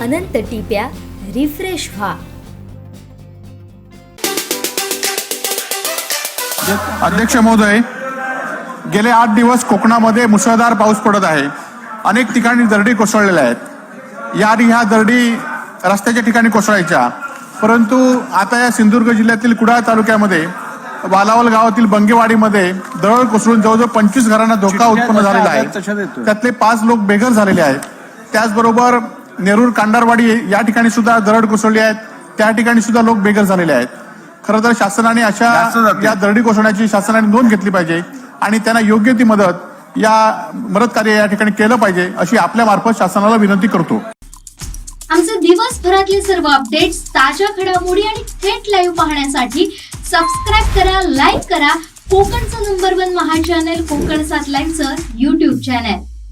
अनंत टिप्या refresh व्हा. अध्यक्ष महोदय, गेले 8 दिवस कोकणामध्ये मुसळधार पाऊस पडत आहे. अनेक ठिकाणी दरडी कोसळलेल्या आहेत. ह्या दरडी रस्त्याच्या ठिकाणी कोसळायच्या, परंतु आता या सिंधुदुर्ग जिल्ह्यातील कुडाळ तालुक्यामध्ये बालावल गावातील बंगेवाडीमध्ये दरड कोसळून जवळजवळ 25 घरांना धोका उत्पन्न झालेला आहे. त्यातले 5 लोक बेघर झालेले आहेत. त्याचबरोबर नेरूर कांडारवाडी या ठिकाणी सुद्धा दरड कोसळली आहेत. त्या ठिकाणी सुद्धा लोक बेघर झालेले आहेत. खरं तर शासनाने अशा या दरडी कोसळण्याची शासनाने नोंद घेतली पाहिजे आणि त्यांना योग्य ती मदत कार्य या ठिकाणी केलं पाहिजे, अशी आपल्या मार्फत शासनाला विनंती करतो. आमचे दिवसभरातले सर्व अपडेट्स, ताज्या घडामोडी आणि थेट लाईव्ह पाहण्यासाठी सबस्क्राईब करा, लाईक करा कोकणचं नंबर 1 महा चॅनल कोकण 7 लाईव्हचं YouTube चॅनल.